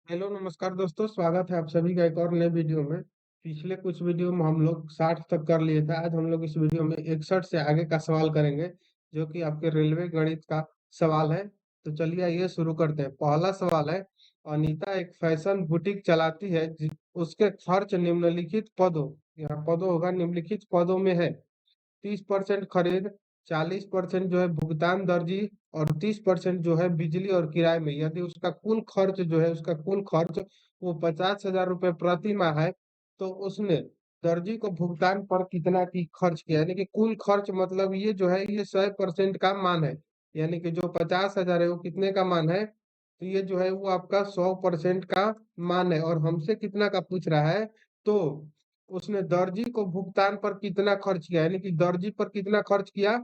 Hello नमस्कार दोस्तों, स्वागत है आप सभी का एक और नए वीडियो में। पिछले कुछ वीडियो में हम लोग 60 तक कर लिए थे। आज हम लोग इस वीडियो में 61 से आगे का सवाल करेंगे, जो कि आपके रेलवे गणित का सवाल है। तो चलिए आइए शुरू करते हैं। पहला सवाल है, अनीता एक फैशन बुटीक चलाती है, उसके खर्च निम्नलिखित पदों, यहाँ पदों होगा, निम्नलिखित पदों में है। 30% खरीद, 40% जो है भुगतान दर्जी, और 30% जो है बिजली और किराए में। यदि उसका कुल खर्च जो है, उसका कुल खर्च वो 50,000 रुपये प्रति माह है, तो उसने दर्जी को भुगतान पर कितना की खर्च किया। यानी कि कुल खर्च मतलब ये जो है, ये 100% का मान है। यानी कि जो 50,000 है वो कितने का मान है, तो ये जो है वो आपका 100% का मान है। और हमसे कितना का पूछ रहा है, तो उसने दर्जी को भुगतान पर कितना खर्च किया, यानी कि दर्जी पर कितना खर्च किया।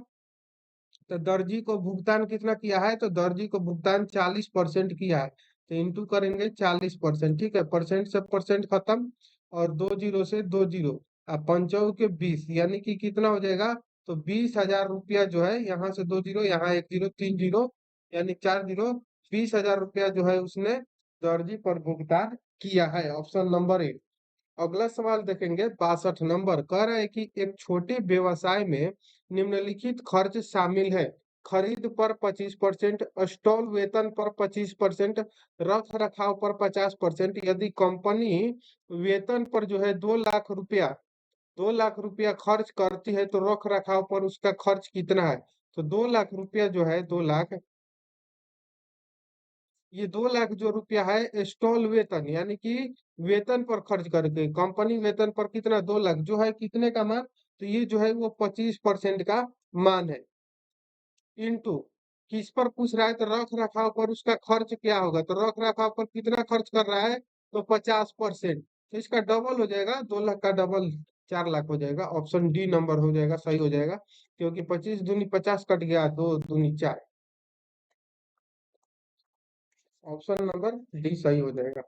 तो दर्जी को भुगतान कितना किया है, तो दर्जी को भुगतान 40% किया है। तो इंटू करेंगे 40%, ठीक है। परसेंट से परसेंट खत्म, और दो जीरो से दो जीरो, अब पंचों के 20, यानी कि कितना हो जाएगा, तो 20,000 रुपया जो है, यहाँ से दो जीरो, यहाँ एक जीरो, तीन जीरो, यानी चार जीरो, 20,000 रुपया जो है उसने दर्जी पर भुगतान किया है। Option number A. अगला सवाल देखेंगे, 62 नंबर। कह रहा है कि एक छोटे व्यवसाय में निम्नलिखित खर्च शामिल है। खरीद पर 25%, स्टॉल वेतन पर 25%, रख रखाव पर 50%। यदि कंपनी वेतन पर जो है 2 लाख रुपया 2 लाख रुपया खर्च करती है, तो रख रखाव पर उसका खर्च कितना है। तो 2 लाख रुपया जो है, 2 लाख, ये 2 लाख जो रुपया है स्टॉल वेतन, यानी कि वेतन पर खर्च करके, कंपनी वेतन पर कितना, 2 लाख जो है कितने का मान, तो ये जो है वो 25% का मान है। इंटू किस पर पूछ रहा है, तो रख रखाव पर उसका खर्च क्या होगा, तो रख रखाव पर कितना खर्च कर रहा है, तो 50%। तो इसका डबल हो जाएगा, 2 लाख का डबल 4 लाख हो जाएगा। ऑप्शन डी नंबर हो जाएगा, सही हो जाएगा। क्योंकि 25 दूनी 50 कट गया, दो दूनी 4। ऑप्शन नंबर डी सही हो जाएगा।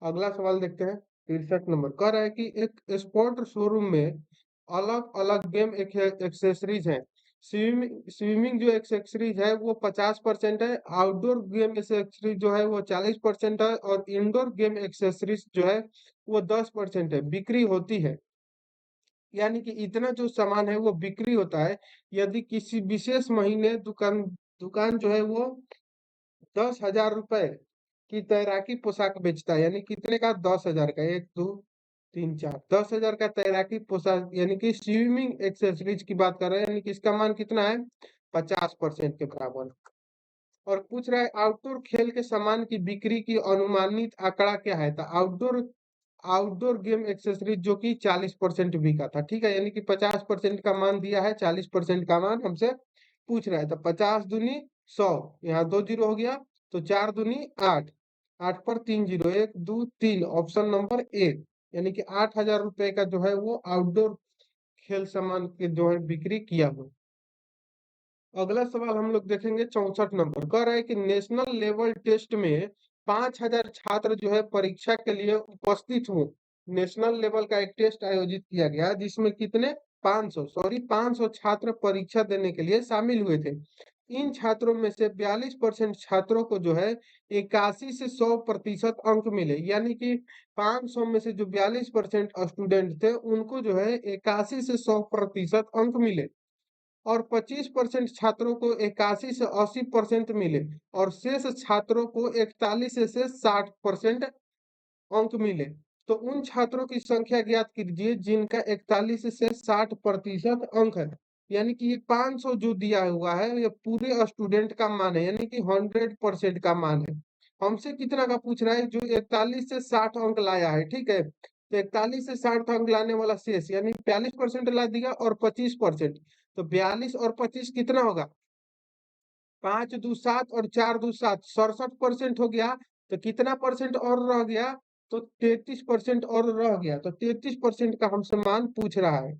अगला सवाल देखते हैं। 63 नंबर कह रहा है कि एक स्पोर्ट शोरूम में अलग अलग गेम एक्सेसरीज है। स्विमिंग जो एक्सेसरीज है वो 50% है, आउटडोर गेम एक्सेसरीज जो है वो 40% है, और इंडोर गेम एक्सेसरीज जो है वो 10% है, बिक्री होती है। यानी कि इतना जो सामान है वो बिक्री होता है। यदि किसी विशेष महीने दुकान दुकान जो है वो 10,000 रुपए की तैराकी पोशाक बेचता है। यानी कितने का, 10,000 का, एक दो तीन चार, 10,000 का तैराकी पोशाक, यानी कि स्विमिंग एक्सेसरीज की बात कर रहे हैं। यानी कि इसका मान कितना है, 50% के बराबर। और पूछ रहा है आउटडोर खेल के सामान की बिक्री की अनुमानित आंकड़ा क्या है। तो आउटडोर आउटडोर गेम एक्सेसरीज जो कि 40% बिका था, ठीक है। यानी कि 50% का मान दिया है, 40% का मान हमसे पूछ रहा है। तो 50 दूनी 100, यहाँ दो जीरो हो गया, तो चार दूनी 8, 8 पर तीन जीरो, एक दो तीन, ऑप्शन नंबर ए। यानी कि 8,000 रुपए का जो है वो आउटडोर खेल सामान के जो है बिक्री किया हुआ। अगला सवाल हम लोग देखेंगे, 64 नंबर। कह रहा है कि नेशनल लेवल टेस्ट में 5,000 छात्र जो है परीक्षा के लिए उपस्थित हो। नेशनल लेवल का एक टेस्ट आयोजित किया गया, जिसमें कितने, 500 छात्र परीक्षा देने के लिए शामिल हुए थे। इन छात्रों में से 42% छात्रों को जो है 81 से 100% अंक मिले। यानी कि 500 में से जो 42% स्टूडेंट थे, उनको जो है 81 से 100% अंक मिले। और 25% छात्रों को 81 से 80% मिले, और शेष छात्रों को 41 से 60% अंक मिले। तो उन छात्रों की संख्या ज्ञात कीजिए जिनका 41 से 60% अंक है। यानी कि ये 500 जो दिया हुआ है, ये पूरे स्टूडेंट का मान है, यानी कि 100% का मान है। हमसे कितना का पूछ रहा है, जो 41 से 60 अंक लाया है, ठीक है। तो 41 से 60 अंक लाने वाला शेष, यानी 42% ला दिया, और 25%, तो 42 और 25 कितना होगा, 5 दूनी 7 और 4 दूनी 7, 67% हो गया। तो कितना परसेंट और रह गया, तो 33% और रह गया। तो 33% का हमसे मान पूछ रहा है।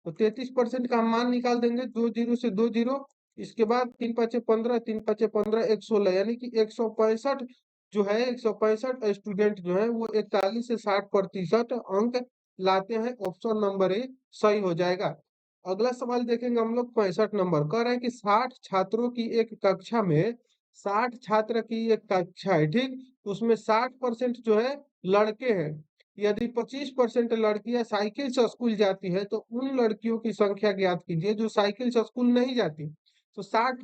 तो 33% का हम मान निकाल देंगे, दो जीरो से दो जीरो, इसके बाद तीन पचे 15, तीन पचे 15, एक 16, यानी कि 165 जो है, 165 स्टूडेंट जो है वो 41 से 60% अंक लाते हैं। ऑप्शन नंबर ए सही हो जाएगा। अगला सवाल देखेंगे हम लोग, 65 नंबर। कह रहे हैं कि 60 छात्रों की एक कक्षा में, 60 छात्र की एक कक्षा है, ठीक। उसमें 60% जो है लड़के हैं। यदि 25% लड़कियां साइकिल से स्कूल जाती है तो उन लड़कियों की संख्या ज्ञात कीजिए जो साइकिल से स्कूल नहीं जाती। तो 60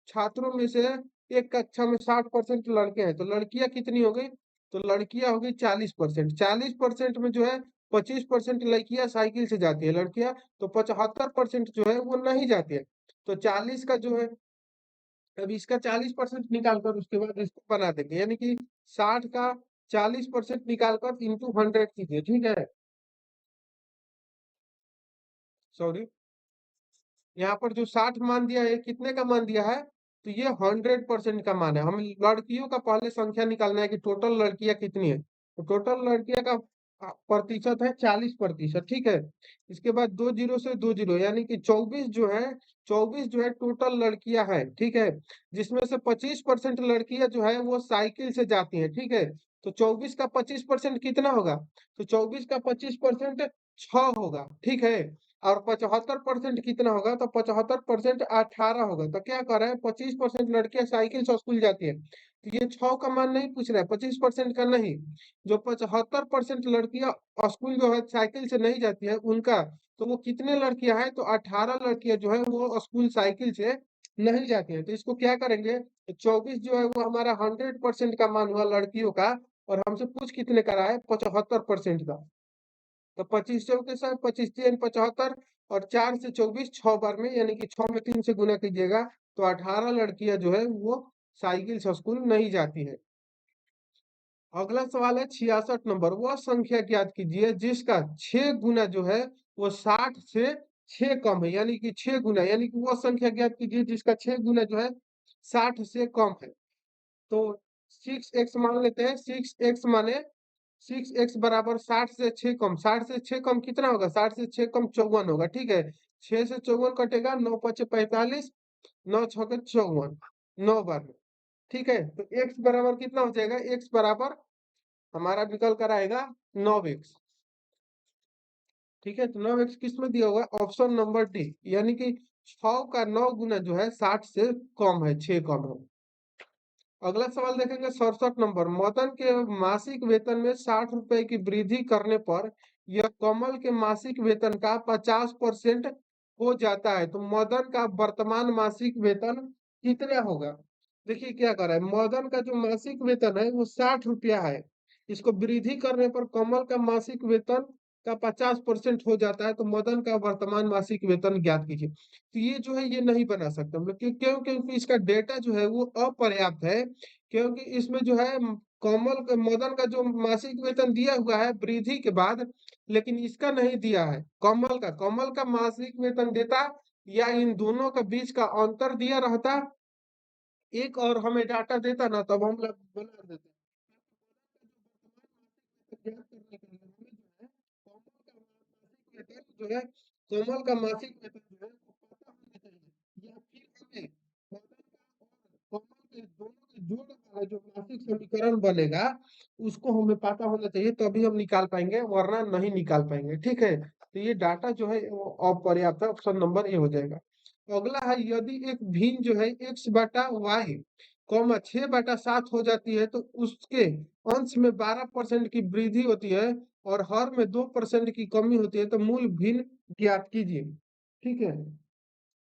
छात्रों में से एक कक्षा में 60% लड़के हैं, तो लड़कियां कितनी हो गई? तो लड़कियां हो गई 40%। 40% में जो है 25% लड़कियां साइकिल से जाती है लड़कियां, तो 75% जो है वो नहीं जाती है। तो 40 का जो है, अब इसका 40% निकाल कर उसके बाद इसको बना देंगे, यानी कि 60 का 40% निकाल कर इंटू 100 कीजिए, ठीक है। सॉरी, यहाँ पर जो 60 मान दिया है, कितने का मान दिया है? तो ये 100% का मान है। हम लड़कियों का पहले संख्या निकालना है कि टोटल लड़कियां कितनी है। तो टोटल लड़कियां का प्रतिशत है 40%, ठीक है। इसके बाद 2 जीरो से 2 जीरो, यानी कि 24 जो है टोटल लड़कियां हैं, ठीक है। जिसमें से 25% लड़कियां जो है वो साइकिल से जाती हैं, ठीक है। तो 24 का 25% कितना होगा? तो 24 का 25% 6 होगा, ठीक है। और 75% कितना होगा? तो 75% 18 होगा। तो क्या कर रहे हैं, 25% लड़कियां साइकिल से स्कूल जाती है, तो ये 6 का मान नहीं पूछ रहा है, 25% का नहीं। जो 75% लड़कियां स्कूल जो है साइकिल से नहीं जाती है उनका, तो वो कितने लड़कियां हैं? तो 18 लड़कियां जो है वो स्कूल साइकिल से नहीं जाती है। तो इसको क्या करेंगे, तो 24 जो है वो हमारा 100% का मान हुआ लड़कियों का, और हमसे पूछ कितने का रहा है? 75% का। तो 25 चौके साथ 25 3 75, और 4 से 24 6 बार में, यानी कि 6 में 3 से गुना कीजिएगा, तो 18 लड़कियां जो है वो साइकिल से स्कूल नहीं जाती है। अगला सवाल है 66 नंबर, वह संख्या ज्ञात कीजिए जिसका 6 गुना जो है वो 60 से 6 कम है, यानी कि 6 गुना, यानी कि वह संख्या ज्ञात कीजिए जिसका 6 गुना जो है 60 से कम है। तो 6x मान लेते हैं, 6x माने 6x बराबर 60 से 6 कम, 60 से 6 कम कितना होगा? 60 से 6 कम 54 होगा, ठीक है। 6 से 54 कटेगा, 9 पचे 45, 9 छके 54, 9 बार में, ठीक है। तो x बराबर कितना हो जाएगा? x बराबर हमारा निकल कर आएगा 9x, ठीक है। तो 9x किस में दिया हुआ है? ऑप्शन नंबर डी, यानी कि 6 का 9 गुना जो है 60 से कम है, 6 कम है। अगला सवाल देखेंगे 67 नंबर, मदन के मासिक वेतन में 60 रुपए की वृद्धि करने पर यह कमल के मासिक वेतन का 50% हो जाता है, तो मदन का वर्तमान मासिक वेतन कितना होगा? देखिए क्या कर रहा है, मदन का जो मासिक वेतन है वो 60 रुपया है। इसको वृद्धि करने पर कमल का मासिक वेतन का 50% हो जाता है, तो मदन का वर्तमान मासिक वेतन ज्ञात कीजिए। तो ये जो है ये नहीं बना सकते हम लोग, क्योंकि इसका डेटा जो है वो अपर्याप्त है। क्योंकि इसमें जो है मदन का जो मासिक वेतन दिया हुआ है वृद्धि के बाद, लेकिन इसका नहीं दिया है। कमल का मासिक वेतन देता, या इन दोनों के बीच का अंतर दिया रहता एक, और हमें डाटा देता ना, तब हम लोग बना देते। ज्ञात करने के लिए हमें जो है कमल का मासिक वेतन जो है वो पता होना चाहिए, या फिर हमें मदन का और कमल के दोनों के जोड़ वाला जो मासिक समीकरण बनेगा उसको हमें पता होना चाहिए, तभी हम निकाल पाएंगे, वरना नहीं निकाल पाएंगे, ठीक है। तो ये डाटा जो है वो अपर्याप्त है, ऑप्शन नंबर ए हो जाएगा। अगला है, यदि एक भिन्न जो है x बटा वाई 6 बटा 7 हो जाती है, तो उसके अंश में 12% की वृद्धि होती है और हर में 2% की कमी होती है, तो मूल भिन्न ज्ञात कीजिए, ठीक है।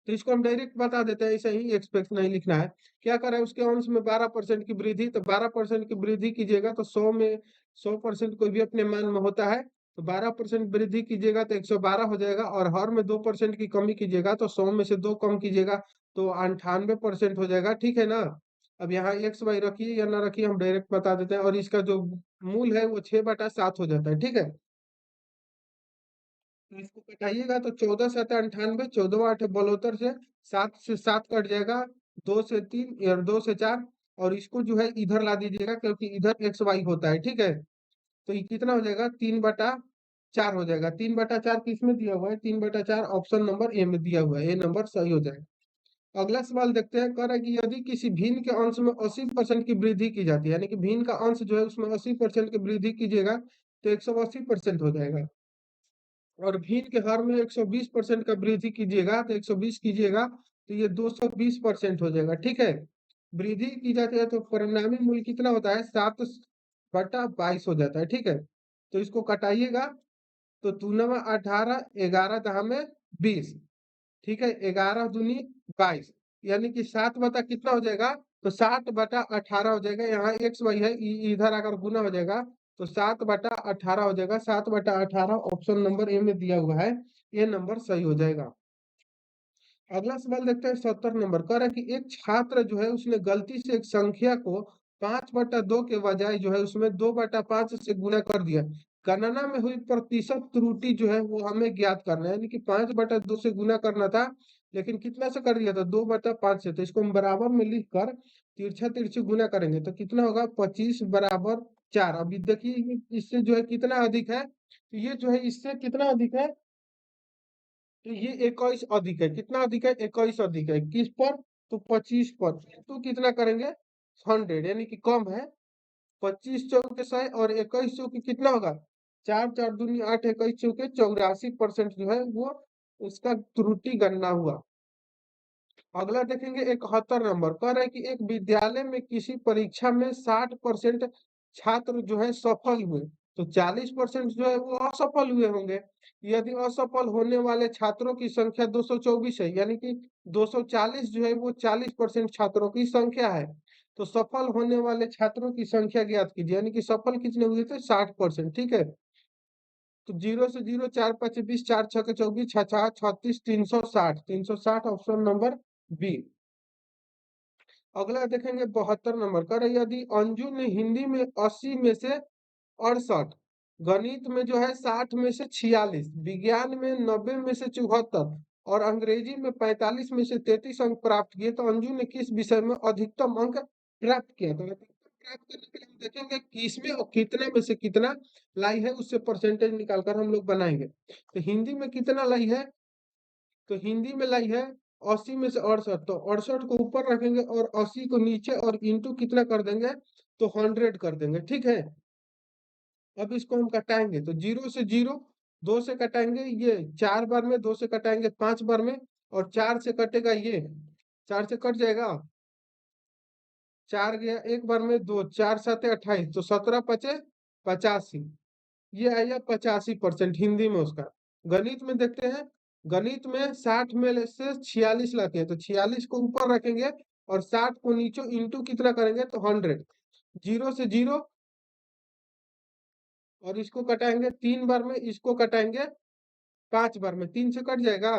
तो इसको हम डायरेक्ट बता देते हैं, ऐसे ही एक्सपेक्ट नहीं लिखना है। क्या करें, उसके अंश में 12% की वृद्धि, तो 12% की वृद्धि कीजिएगा तो 100 में 100% कोई भी अपने मान में होता है, तो 12% वृद्धि कीजिएगा तो 112 हो जाएगा, और हर में 2% की कमी कीजिएगा तो 100 में से 2 कम कीजिएगा तो 98% हो जाएगा, ठीक है ना। अब यहाँ एक्स वाई रखिए या ना रखिए, हम डायरेक्ट बता देते हैं, और इसका जो मूल है वो 6/7 हो जाता है, ठीक है। तो इसको कटाइएगा तो 14×7 = 98, 14×8 = 72 से 7 से 7 कट जाएगा, 2 से 3 या 2 से 4, और इसको जो है इधर ला दीजिएगा क्योंकि इधर एक्स वाई होता है, ठीक है। तो ये कितना हो जाएगा? 3/4 हो जाएगा। 3/4 किस में दिया हुआ है? 3/4 ऑप्शन नंबर ए में दिया हुआ है, ए नंबर सही हो जाएगा। अगला सवाल देखते हैं, कह रहा है कि यदि किसी भिन्न के अंश में 80% की वृद्धि की जाती है, यानी कि भिन्न का अंश जो है उसमें 80% की वृद्धि कीजिएगा तो 180% हो जाएगा, और भीड़ के हर में 120% का वृद्धि कीजिएगा तो 120 कीजिएगा तो ये 220% हो जाएगा, ठीक है। वृद्धि की जाती है तो परिणामी मूल्य कितना होता है, 7/22 हो जाता है। ठीक है, तो इसको कटाइएगा तो 2×9 = 18, 11×10 में 20। ठीक है, 11×2 = 22, यानी कि 7 बटा कितना हो जाएगा, तो 7/18 हो जाएगा। यहाँ एक्स वाई है, इधर अगर गुना हो जाएगा तो 7/18 हो जाएगा। 7/18 ऑप्शन नंबर ए में दिया हुआ है, ये नंबर सही हो जाएगा। अगला सवाल देखते हैं 70 नंबर। कह रहा है कि एक छात्र जो है उसने गलती से एक संख्या को 5/2 के बजाय जो है उसमें 2/5 से गुना कर दिया। गणना में हुई प्रतिशत त्रुटि जो है वो हमें ज्ञात करना है, यानी कि 5/2 से गुना करना था, लेकिन कितना से कर दिया था, 2/5 से। तो इसको हम बराबर में लिख कर तिरछा तिरछी गुना करेंगे तो कितना होगा, 25/4। अभी देखिए इससे जो है कितना अधिक है, तो ये जो है इससे कितना अधिक है, तो ये 21 अधिक है। कितना अधिक है, 21 अधिक है। किस पर, तो 25 पर। तो कितना करेंगे, 100, यानी कि कम है। 25 × 4 = 100 और 21 कितना होगा, 4×4 = 8, 21 × 84% जो है वो उसका त्रुटि गणना हुआ। अगला देखेंगे 71 नंबर। कह रहा है कि एक विद्यालय में किसी परीक्षा में 60% छात्र जो है सफल हुए, तो 40% जो है वो असफल हुए होंगे। यदि असफल होने वाले छात्रों की संख्या 224 है, यानी कि 240 जो है वो 40% छात्रों की संख्या है, तो सफल होने वाले छात्रों की संख्या ज्ञात कीजिए, यानी कि सफल कितने हुए थे, 60%। ठीक है, तो 0 से 0, 4×5 = 20, 4×6 = 24, 6×7 = 36, 360 ऑप्शन नंबर बी। अगला देखेंगे 72 नंबर। कर यदि अंजू ने हिंदी में 80 में से 68, गणित में जो है 60 में से 46, विज्ञान में 90 में से 74 और अंग्रेजी में 45 में से 33 अंक प्राप्त किए, तो अंजू ने किस विषय में अधिकतम अंक प्राप्त किया। तो अधिकतम प्राप्त करने के लिए हम देखेंगे कि इसमें और कितने में से कितना लाई है, उससे परसेंटेज निकालकर हम लोग बनाएंगे। तो हिंदी में कितना लाई है, तो हिंदी में लाई है 80 में से 68, तो 68 को ऊपर रखेंगे और 80 को नीचे और इंटू कितना कर देंगे, तो 100 कर देंगे। ठीक है, अब इसको हम कटाएंगे तो 0 से 0, 2 से कटाएंगे ये 4 बार में, 2 से कटाएंगे 5 बार में, और 4 से कटेगा ये, 4 से कट जाएगा, 4 गया एक बार में, 2, 4×7 = 28, तो 17×5 = 85। ये आया 85% हिंदी में उसका। गणित में देखते हैं, गणित में 60 में से 46 लाते हैं, तो 46 को ऊपर रखेंगे और 60 को नीचे इंटू कितना करेंगे, तो 100। 0 से 0 और इसको कटाएंगे 3 बार में, इसको कटाएंगे 5 बार में, 3 से कट जाएगा,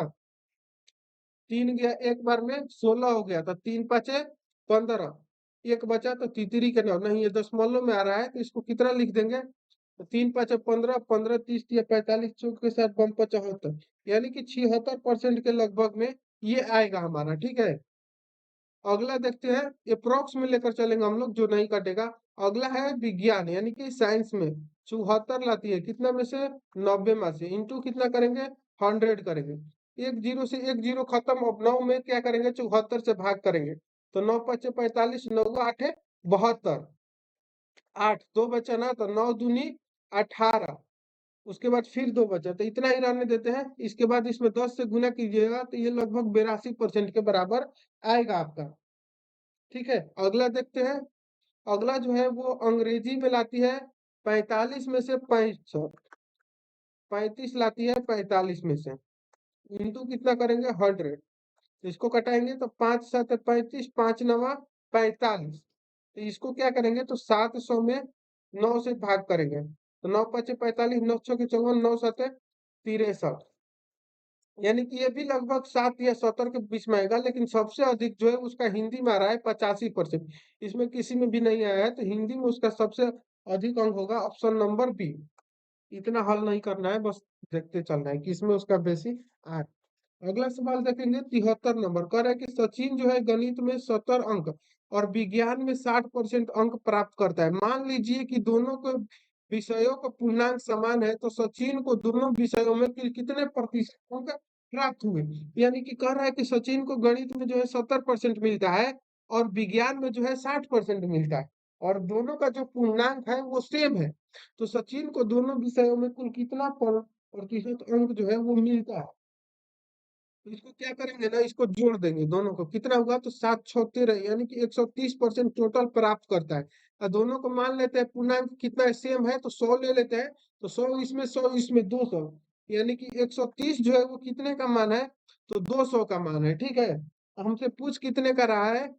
3 गया एक बार में, 16 हो गया, तो 3×5 = 15, एक बचा तो तितरी के नाम नहीं, ये दशमलव में आ रहा है, तो इसको कितना लिख देंगे, तो 3×5 = 15, 15 30 या 45, चौक के साथ बम 75, यानी कि 76% के लगभग में ये आएगा हमारा। ठीक है, अगला देखते हैं, अप्रोक्स में लेकर चलेंगे हम लोग, जो नहीं कटेगा। अगला है विज्ञान, यानी कि साइंस में 74 लाती है, कितना में से, 90 में से, इंटू कितना करेंगे, 100 करेंगे। एक जीरो से एक जीरो खत्म, अब 9 में क्या करेंगे, 74 से भाग करेंगे, तो 9×5 = 45, 9×8 = 72, 8 2 बचा ना, तो 9×2 = 18, उसके बाद फिर 2 बचा, तो इतना ही रहने देते हैं। इसके बाद इसमें 10 से गुना कीजिएगा तो ये लगभग 82% के बराबर आएगा आपका। ठीक है, अगला देखते हैं। अगला जो है वो अंग्रेजी में लाती है 45 में से 65, 35 लाती है 45 में से, इंटू कितना करेंगे, 100। इसको कटाएंगे तो 5×7 = 35, 5×9 = 45, तो इसको क्या करेंगे, तो 700 में 9 से भाग करेंगे, तो 9×5 = 45, 9×6 = 54, 9×7 = 63, यानी कि ये भी लगभग 7 या 70 के बीच में आएगा। लेकिन सबसे अधिक जो है उसका हिंदी में आ रहा है 85%, इसमें किसी में भी नहीं आया है, तो हिंदी में उसका सबसे अधिक अंक होगा ऑप्शन नंबर बी। इतना हल नहीं करना है, बस देखते चलना है कि इसमें उसका बेसिक आ। अगला सवाल देखेंगे 73 नंबर। कह रहा है कि सचिन जो है गणित में 70 अंक और विज्ञान में 60% अंक प्राप्त करता है। मान लीजिए कि दोनों को विषयों का पूर्णांक समान है, तो सचिन को दोनों विषयों में कितने प्रतिशत अंक प्राप्त हुए। यानी कि कह रहा है कि सचिन को गणित में जो है 70% मिलता है और विज्ञान में जो है 60% मिलता है, और दोनों का जो पूर्णांक है वो सेम है, तो सचिन को दोनों विषयों में कुल कितना प्रतिशत अंक जो है वो मिलता है। तो इसको क्या करेंगे ना, इसको जोड़ देंगे दोनों को, कितना हुआ तो 7 6 13, यानी कि 130% टोटल प्राप्त करता है। और दोनों को मान लेते हैं पूर्णांक कितना सेम है, तो 100 ले लेते हैं। तो 100 इसमें 200, यानी कि 130 जो है वो कितने का मान है, तो 200 का मान है। ठीक है, हमसे पूछ कितने का रहा है,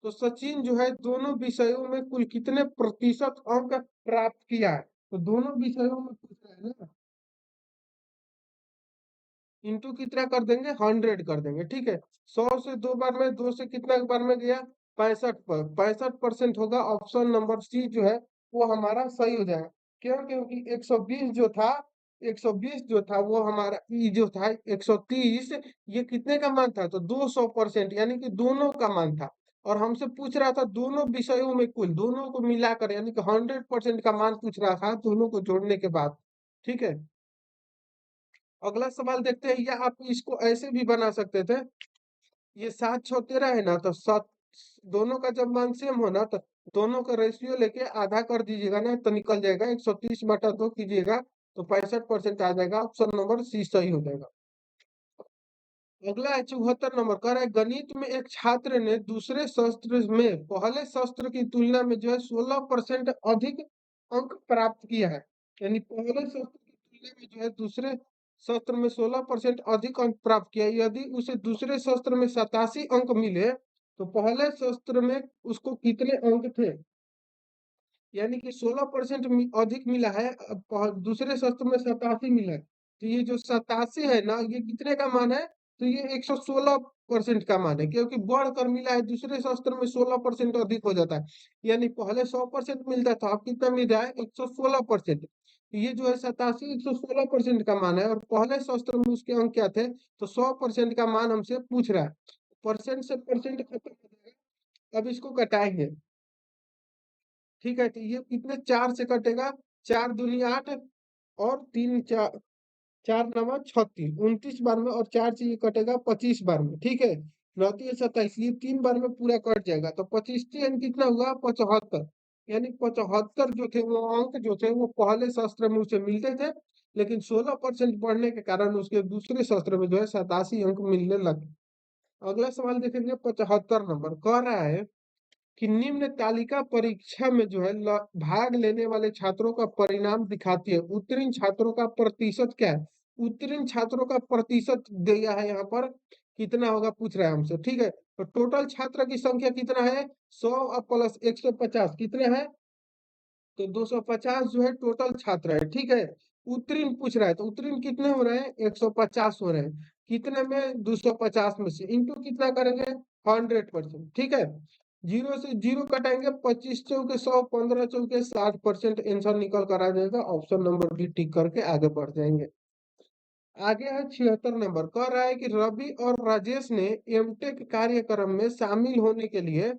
तो सचिन जो है दोनों विषयों में कुल कितने प्रतिशत अंक प्राप्त किया है, तो दोनों विषयों में पूछ रहा है ना, इंटू कितना कर देंगे, 100 कर देंगे। ठीक है, 100 से 2 बार में, 2 से कितना बार में गया, 65% होगा। ऑप्शन नंबर सी जो है वो हमारा सही हो जाएगा। क्यों, क्योंकि 120 जो था, 120 जो था वो हमारा ई जो था 130, ये कितने का मान था, तो 200%, यानी कि दोनों का मान था। और हमसे पूछ रहा था दोनों विषयों में कुल, दोनों को मिलाकर, यानी कि 100% का मान पूछ रहा था दोनों को जोड़ने के बाद। ठीक है, अगला सवाल देखते हैं, या आप इसको ऐसे भी बना सकते थे, ये 7 6 13 है ना, तो 7, दोनों का जब मान सेम हो ना, तो दोनों का रेशियो लेके आधा कर दीजिएगा ना, तो निकल जाएगा, 130/2 कीजिएगा, तो 65% आ जाएगा। ऑप्शन नंबर सी सही हो जाएगा। अगला है 74 नंबर, कह रहा है गणित में एक छात्र ने दूसरे शस्त्र में पहले शस्त्र की तुलना में जो है 16% अधिक अंक प्राप्त किया है। यानी पहले शस्त्र की तुलना में जो है दूसरे शस्त्र में 16% अधिक अंक प्राप्त किया। यदि उसे दूसरे शस्त्र में 87 अंक मिले, तो पहले शस्त्र में उसको कितने अंक थे, यानी कि 16% अधिक मिला है, दूसरे शस्त्र में 87 मिला है। तो ये जो 87 है ना, ये कितने का मान है, तो ये 116% का मान है, क्योंकि बढ़कर मिला है, दूसरे शस्त्र में 16% अधिक हो जाता है। यानी पहले 100% मिलता था, अब कितना मिल रहा है, 116%। ये जो है 87 116% का मान है, और पहले शस्त्र में उसके अंक क्या थे, तो 100% का मान हमसे पूछ रहा है। परसेंट से परसेंट खत्म हो जाएगा, अब इसको घटाएंगे। ठीक है, तो ये कितने, 4 से कटेगा, 4 दूनी 8, और 3 4, 4 9 36, 29 बार में, और 4 से ये कटेगा 25 बार में। ठीक है, 9 3 27, ये 3 बार में पूरा कट जाएगा, तो 25 यानी कितना हुआ, 75। यानी 75 जो थे वो अंक जो थे वो पहले शस्त्र में उसे मिलते थे, लेकिन 16% बढ़ने के कारण उसके दूसरे शस्त्र में जो है 87 अंक मिलने लगे। अगला सवाल देखेंगे, 75 नंबर, कह रहा है कि निम्न तालिका परीक्षा में जो है भाग लेने वाले छात्रों का परिणाम दिखाती है, उत्तीर्ण छात्रों का प्रतिशत क्या है। उत्तीर्ण छात्रों का प्रतिशत दिया है यहाँ पर, कितना होगा पूछ रहा है हमसे। ठीक है, तो टोटल छात्र की संख्या कितना है, 100 प्लस 150 कितने हैं, तो 250 जो है टोटल छात्र है। ठीक है, उत्तीर्ण पूछ रहा है, तो उत्तीर्ण कितने हो रहे हैं, 150 हो रहे हैं, कितने में, 250 में से इंटू कितना करेंगे, 100%। ठीक है, 0 से 0 कटाएंगे, 25 चौके 100, 15 चौके 60%, आंसर निकल कर आ जाएगा। ऑप्शन नंबर बी टिक करके आगे बढ़ जाएंगे। आगे है 76 नंबर, कह रहा है कि रवि और राजेश ने एमटेक कार्यक्रम में शामिल होने के लिए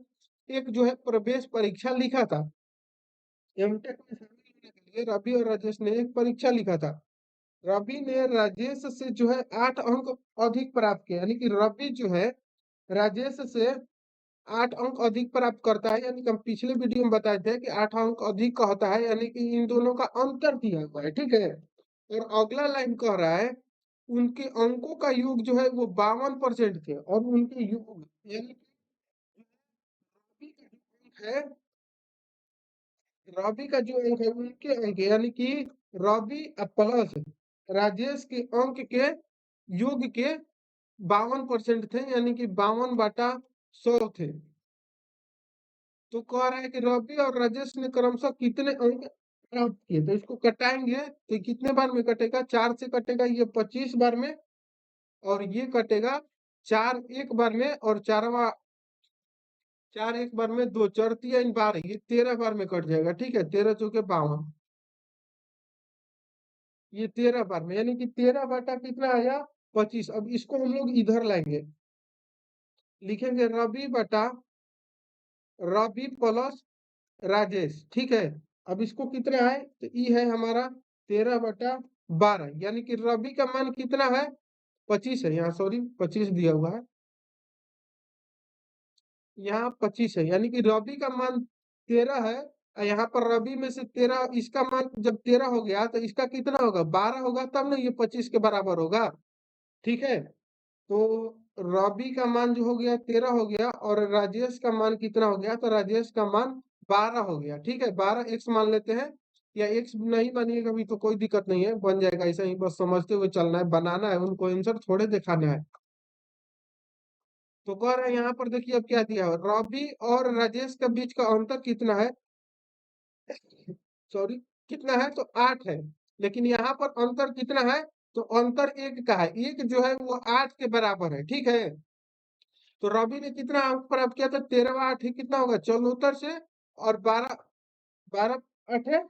एक जो है प्रवेश परीक्षा लिखा था। एमटेक में शामिल होने के लिए रवि और राजेश ने एक परीक्षा लिखा था। रवि ने राजेश से जो है 8 अंक अधिक प्राप्त किया, यानी कि रवि जो है राजेश से 8 अंक अधिक प्राप्त करता है, यानी कि हम पिछले वीडियो में बताए थे कि 8 अंक अधिक कहता है, यानी कि इन दोनों का अंतर दिया हुआ है। ठीक है, और अगला लाइन कह रहा है उनके अंकों का योग जो है वो 52% थे, और उनके योग, यानी कि रवि का जो अंक है, रवि का जो अंक है उनके अंक, यानी कि रवि प्लस राजेश के अंक के योग के 52% थे, यानी कि 52/100 थे। तो कह रहा है कि रवि और राजेश ने क्रमशः कितने अंक प्राप्त किए, तो इसको कटाएंगे, तो कितने बार में कटेगा, 4 से कटेगा, ये 25 बार में, और ये कटेगा 4 एक बार में, और 4 एक बार में, 2 4 3 बार, ये 13 बार में कट जाएगा। ठीक है, 13 चौके 52, ये 13 बार में, यानी कि 13 बटा कितना आया, 25। अब इसको हम लोग इधर लाएंगे, लिखेंगे रवि प्लस राजेश। ठीक है, अब इसको कितना है, तो ई है हमारा 13/12, यानी कि रवि का मान कितना है, 25 है, यहाँ सॉरी 25 दिया हुआ है, यहाँ 25 है, यानी कि रवि का मान 13 है, यहाँ पर रवि में से 13, इसका मान जब 13 हो गया तो इसका कितना होगा, 12 होगा, तब ना ये 25 के बराबर होगा। ठीक है, तो रवि का मान जो हो गया 13 हो गया, और राजेश का मान कितना हो गया, तो राजेश का मान 12 हो गया। ठीक है, 12 एक्स मान लेते हैं, या एक्स नहीं मानिएगा भी तो कोई दिक्कत नहीं है, बन जाएगा ऐसा ही, बस समझते हुए चलना है, बनाना है, उनको आंसर थोड़े दिखाना है। तो कह रहे हैं यहाँ पर देखिए अब क्या दिया है, रवि और राजेश के बीच का अंतर कितना है, सॉरी, कितना है, तो 8 है। लेकिन यहाँ पर अंतर कितना है, तो अंतर 1 का है, 1 जो है वो 8 के बराबर है। ठीक है, तो रवि ने कितना अंक प्राप्त किया था, 13 8 कितना होगा, 74 से, और 12, 12 8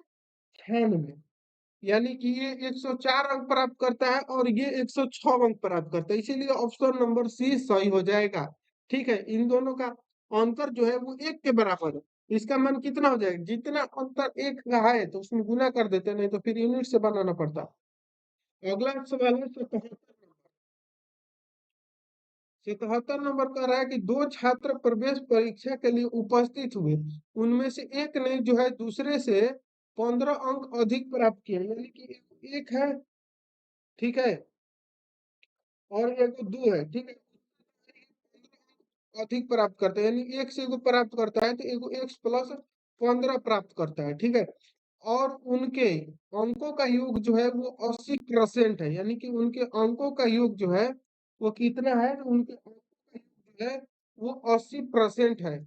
96, यानी कि ये 104 अंक प्राप्त करता है, और ये 106 अंक प्राप्त करता है, इसीलिए ऑप्शन नंबर सी सही हो जाएगा। ठीक है, इन दोनों का अंतर जो है वो 1 के बराबर है। इसका मान कितना हो जाएगा, जितना अंतर 1 का है तो उसमें गुना कर देते, नहीं तो फिर यूनिट से बनाना पड़ता। अगला सवाल है 77 नंबर कह रहा है कि दो छात्र प्रवेश परीक्षा के लिए उपस्थित हुए, उनमें से एक ने जो है दूसरे से 15 अंक अधिक प्राप्त किए, यानी कि एक है, ठीक है, और एक दो है। ठीक है, अधिक प्राप्त करता है, यानी एक से एगो प्राप्त करता है तो एगो एक्स प्लस 15 प्राप्त करता है। ठीक है, और उनके अंकों का योग जो है वो 80% है, यानी कि उनके अंकों का योग जो है वो कितना है, तो उनके अंकों का योग जो है वो 80% है।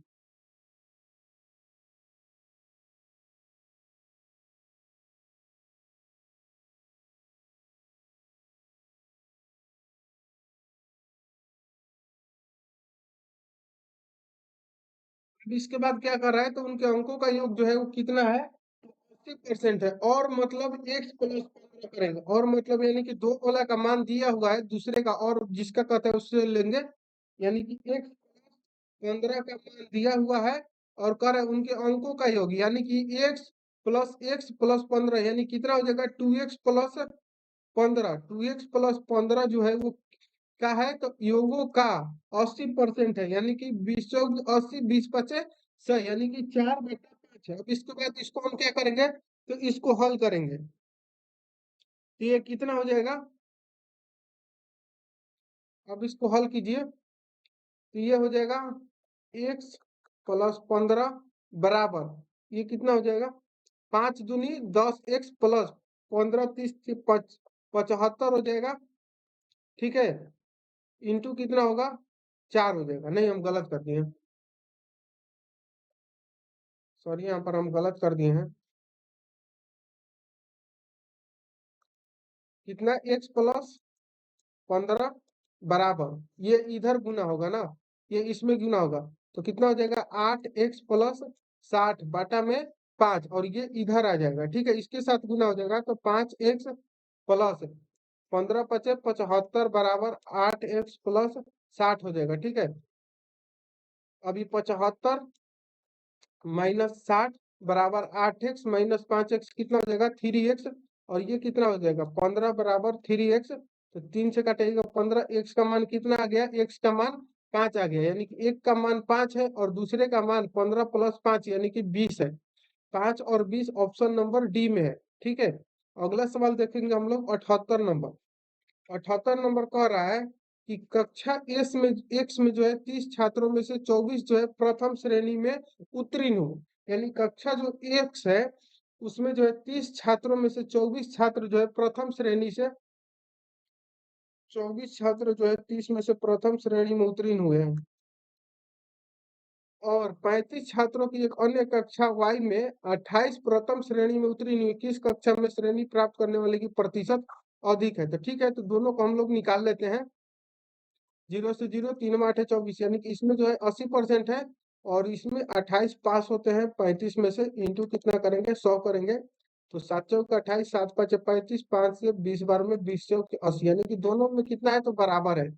अब इसके बाद क्या कर रहा है, तो उनके अंकों का योग जो है वो कितना है, 80% है, और मतलब एक्स प्लस 15 करेंगे, और मतलब यानी कि दो वाला का मान दिया हुआ है दूसरे का, और जिसका कहता है उससे लेंगे, यानी कि एक्स 15 का मान दिया हुआ है, और कर उनके अंकों का योग, यानी कि एक्स प्लस 15, यानी कितना हो जाएगा, 2x प्लस 15, 2x प्लस 15 जो है वो क्या है, तो योगों का 80% है, यानी कि 20 20 पचे सही, यानी कि 4/5 है। अब इसके बाद इसको हम क्या करेंगे, तो इसको हल करेंगे, तो ये कितना हो जाएगा, अब इसको हल कीजिए, तो ये हो जाएगा x+15 बराबर, ये कितना हो जाएगा, 5 दूनी 10, x+15 30 75 हो जाएगा। ठीक है, इंटू कितना होगा, 4 हो जाएगा, नहीं हम गलत कर दिए हैं, सॉरी यहाँ पर हम गलत कर दिए हैं, कितना, x+15 बराबर, ये इधर गुना होगा ना, ये इसमें गुना होगा, तो कितना हो जाएगा, 8x+60 बटा में 5, और ये इधर आ जाएगा। ठीक है, इसके साथ गुना हो जाएगा, तो 5x+15 पचे 75 बराबर 8x+60 हो जाएगा। ठीक है, अभी 75 -60 बराबर 8x - 5x कितना हो जाएगा, 3x, और ये कितना हो जाएगा, 15 बराबर 3x, तो 3 से काटेगा 15, x का मान कितना आ गया, x का मान 5 आ गया, यानी कि एक का मान 5 है और दूसरे का मान 15 + 5 यानी कि 20 है। 5 और 20 ऑप्शन नंबर डी में है। ठीक है, अगला सवाल देखेंगे हम लोग 78 नंबर। 78 नंबर कह रहा है कि कक्षा एस में एक्स में जो है 30 छात्रों में से 24 जो है प्रथम श्रेणी में उत्तीर्ण हो, यानी कक्षा जो एक्स है उसमें जो है 30 छात्रों में से 24 छात्र जो है प्रथम श्रेणी से, 24 छात्र जो है 30 में से प्रथम श्रेणी में उत्तीर्ण हुए हैं, और 35 छात्रों की एक अन्य कक्षा वाई में 28 प्रथम श्रेणी में उत्तीर्ण हुई, किस कक्षा में श्रेणी प्राप्त करने वाले की प्रतिशत अधिक है। तो ठीक है, तो दोनों को हम लोग निकाल लेते हैं, 0 से 0, 3 × 8 = 24, यानी कि इसमें जो है 80% है, और इसमें 28 पास होते हैं 35 में से, इंटू कितना करेंगे, 100 करेंगे, तो 7 चौक 28, 7 5 35, 5 से 20 बार में 20 चौक 80, यानी कि दोनों में कितना है, तो बराबर है।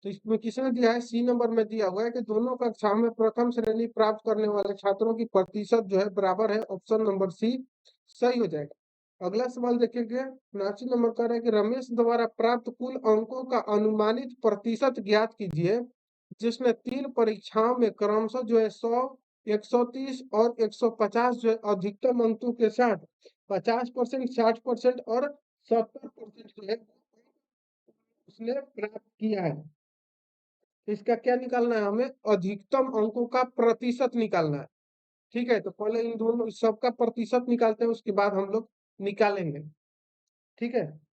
तो इसमें किसने दिया है, सी नंबर में दिया हुआ है कि दोनों कक्षाओं में प्रथम श्रेणी प्राप्त करने वाले छात्रों की प्रतिशत जो है बराबर है, ऑप्शन नंबर सी सही हो जाएगा। अगला सवाल देखेंगे, 79 नंबर कह रहा है कि रमेश द्वारा प्राप्त कुल अंकों का अनुमानित प्रतिशत ज्ञात कीजिए, जिसमें 3 परीक्षाओं में क्रमशः जो है 100 130 और 150 जो है अधिकतम अंकों के साथ 50%, 60% और 70% जो है उसने प्राप्त किया है। इसका क्या निकालना है हमें? अधिकतम अंकों का प्रतिशत निकालना है। ठीक है, तो पहले इन दोनों सबका प्रतिशत निकालते हैं, उसके बाद हम लोग निकालेंगे। ठीक है।